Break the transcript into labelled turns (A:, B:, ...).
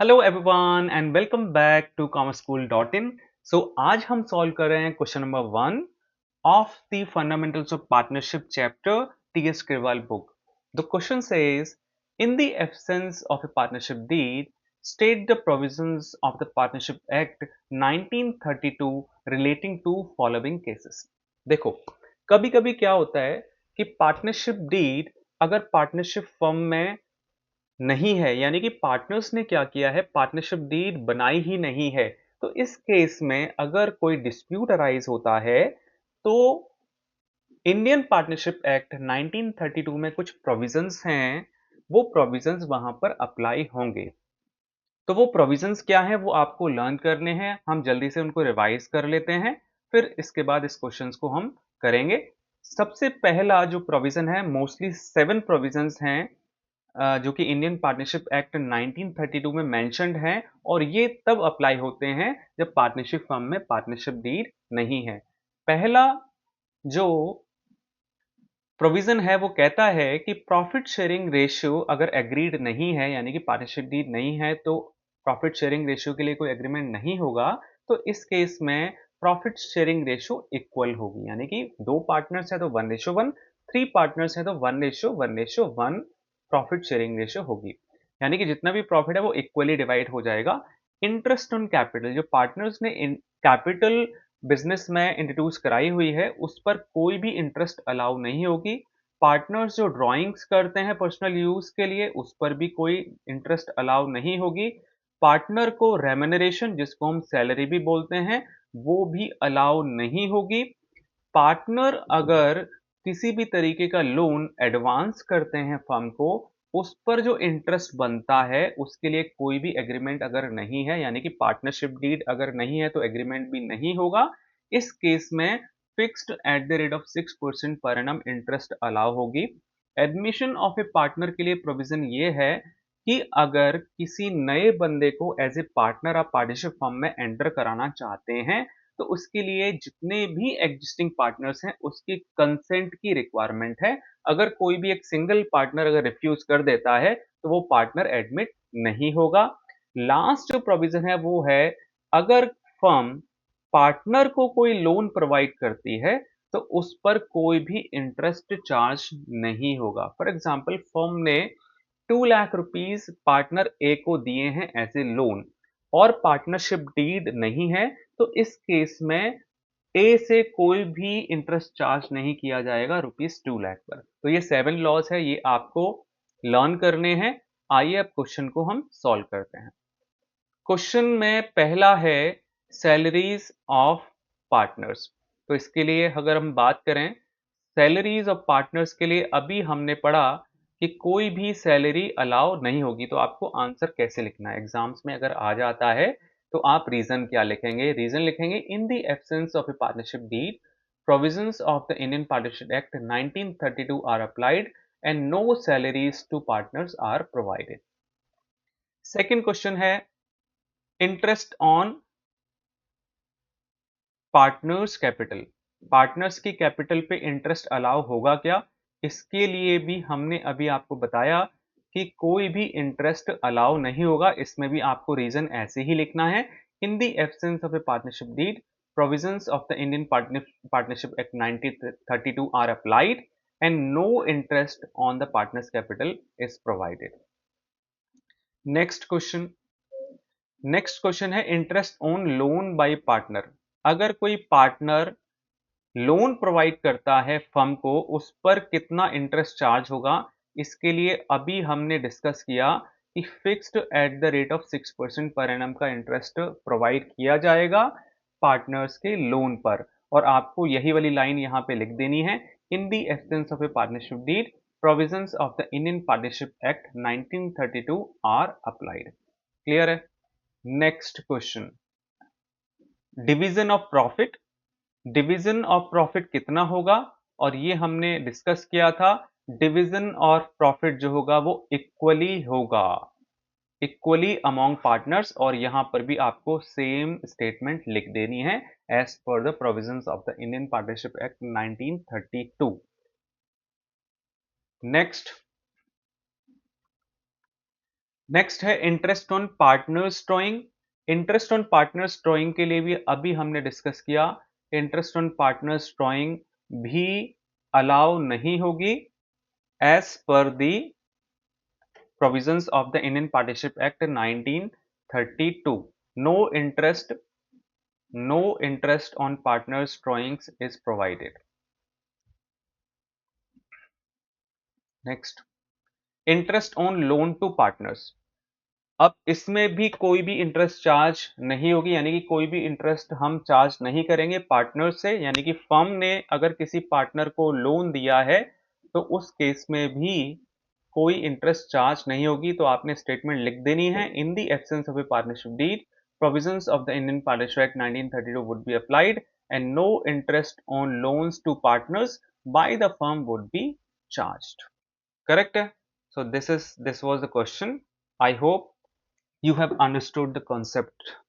A: Hello everyone and welcome back to commerceschool.in। So आज हम solve कर रहे हैं question number 1 of the fundamentals of partnership chapter T S. Kirwal book. The question says, in the absence of a partnership deed, state the provisions of the Partnership Act 1932 relating to following cases। देखो, कभी कभी क्या होता है कि partnership deed अगर partnership firm में नहीं है, यानी कि पार्टनर्स ने क्या किया है, पार्टनरशिप डीड बनाई ही नहीं है। तो इस केस में अगर कोई डिस्प्यूट अराइज होता है तो इंडियन पार्टनरशिप एक्ट 1932 में कुछ प्रोविजंस हैं, वो प्रोविजंस वहां पर अप्लाई होंगे। तो वो प्रोविजंस क्या हैं वो आपको लर्न करने हैं। हम जल्दी से उनको रिवाइज कर लेते हैं, फिर इसके बाद इस क्वेश्चंस को हम करेंगे। सबसे पहला जो प्रोविजन है, मोस्टली 7 प्रोविजंस हैं जो कि इंडियन पार्टनरशिप एक्ट 1932 में मेंशन्ड हैं, और ये तब अप्लाई होते हैं जब पार्टनरशिप फर्म में पार्टनरशिप डीड नहीं है। पहला जो प्रोविजन है वो कहता है कि प्रॉफिट शेयरिंग रेशियो अगर एग्रीड नहीं है, यानी कि पार्टनरशिप डीड नहीं है, तो प्रॉफिट शेयरिंग रेशियो के लिए कोई एग्रीमेंट नहीं होगा। तो इस केस में प्रॉफिट शेयरिंग रेशियो इक्वल होगी, यानी कि 2 पार्टनर्स है तो 1:1, 3 पार्टनर्स है तो 1:1:1 प्रॉफिट शेयरिंग रेशियो होगी, यानी कि जितना भी प्रॉफिट है वो इक्वली डिवाइड हो जाएगा। इंटरेस्ट ऑन कैपिटल, जो पार्टनर्स ने कैपिटल बिजनेस में इंट्रोड्यूस कराई हुई है, उस पर कोई भी इंटरेस्ट अलाउ नहीं होगी। पार्टनर्स जो ड्राइंग्स करते हैं पर्सनल यूज के लिए, उस पर भी कोई इंटरेस्ट अलाउ नहीं होगी। पार्टनर को रेम्यूनरेशन, जिसको हम सैलरी भी बोलते हैं, वो भी अलाउ नहीं होगी। पार्टनर अगर किसी भी तरीके का लोन एडवांस करते हैं फर्म को, उस पर जो इंटरेस्ट बनता है उसके लिए कोई भी एग्रीमेंट अगर नहीं है, यानी कि पार्टनरशिप डीड अगर नहीं है तो एग्रीमेंट भी नहीं होगा। इस केस में fixed at the rate of 6% per annum interest allow होगी। एडमिशन ऑफ ए पार्टनर के लिए प्रोविजन ये है कि अगर किसी नए बंदे को एज ए पार्टनर आप पार्टनरशिप फर्म में एंटर कराना चाहते हैं, तो उसके लिए जितने भी एग्जिस्टिंग पार्टनर्स हैं उसकी कंसेंट की रिक्वायरमेंट है। अगर कोई भी एक सिंगल पार्टनर अगर रिफ्यूज कर देता है तो वो पार्टनर एडमिट नहीं होगा। लास्ट जो प्रोविजन है वो है, अगर फर्म पार्टनर को कोई लोन प्रोवाइड करती है तो उस पर कोई भी इंटरेस्ट चार्ज नहीं होगा। फॉर एग्जाम्पल, फर्म ने 2 लाख रुपीज पार्टनर ए को दिए हैं एज ए लोन, और पार्टनरशिप डीड नहीं है, तो इस केस में ए से कोई भी इंटरेस्ट चार्ज नहीं किया जाएगा ₹2 लाख पर। तो ये 7 लॉज है, ये आपको लर्न करने हैं। आइए अब क्वेश्चन को हम सॉल्व करते हैं। क्वेश्चन में पहला है सैलरीज ऑफ पार्टनर्स। तो इसके लिए अगर हम बात करें सैलरीज ऑफ पार्टनर्स के लिए, अभी हमने पढ़ा कि कोई भी सैलरी अलाउ नहीं होगी। तो आपको आंसर कैसे लिखना है, एग्जाम्स में अगर आ जाता है तो आप रीजन क्या लिखेंगे? रीजन लिखेंगे, in the absence of a partnership deed, provisions of the Indian partnership act 1932 are applied and no salaries to partners are provided. Second question है, interest on partners capital, partners की capital पे interest allow होगा क्या? इसके लिए भी हमने अभी आपको बताया कि कोई भी इंटरेस्ट अलाउ नहीं होगा। इसमें भी आपको रीजन ऐसे ही लिखना है, in the absence of a partnership deed, provisions of the Indian partnership act 1932 are applied and no interest on the partners capital is provided. Next question, next question है interest on loan by partner. अगर कोई partner loan provide करता है firm को, उस पर कितना interest charge होगा? इसके लिए अभी हमने डिस्कस किया कि fixed at the rate of 6% per annum का इंटरेस्ट प्रोवाइड किया जाएगा पार्टनर्स के लोन पर, और आपको यही वाली लाइन यहाँ पे लिख देनी है, in the absence of a partnership deed, provisions of the Indian partnership act 1932 are applied. Clear है? Next question, division of profit. Division of profit कितना होगा? और ये हमने डिस्कस किया था, डिवीजन ऑफ प्रॉफिट जो होगा वो इक्वली होगा, इक्वली अमॉन्ग पार्टनर्स, और यहां पर भी आपको सेम स्टेटमेंट लिख देनी है as per the provisions of the Indian partnership act 1932। Next, next है interest on partners drawing. Interest on partners drawing के लिए भी अभी हमने डिस्कस किया, इंटरेस्ट ऑन पार्टनर्स ड्रॉइंग भी अलाउ नहीं होगी as per the provisions of the Indian Partnership Act 1932. No interest, no interest on partners' drawings is provided. Next, interest on loan to partners. अब इसमें भी कोई भी इंटरेस्ट चार्ज नहीं होगी, यानी कि कोई भी इंटरेस्ट हम चार्ज नहीं करेंगे पार्टनर से, यानी कि फर्म ने अगर किसी पार्टनर को लोन दिया है तो उस केस में भी कोई इंटरेस्ट चार्ज नहीं होगी। तो आपने स्टेटमेंट लिख देनी है, in the absence of a partnership deed provisions of the Indian Partnership Act 1932 would be applied and no interest on loans to partners by the firm would be charged. Correct? So this was the question. I hope you have understood the concept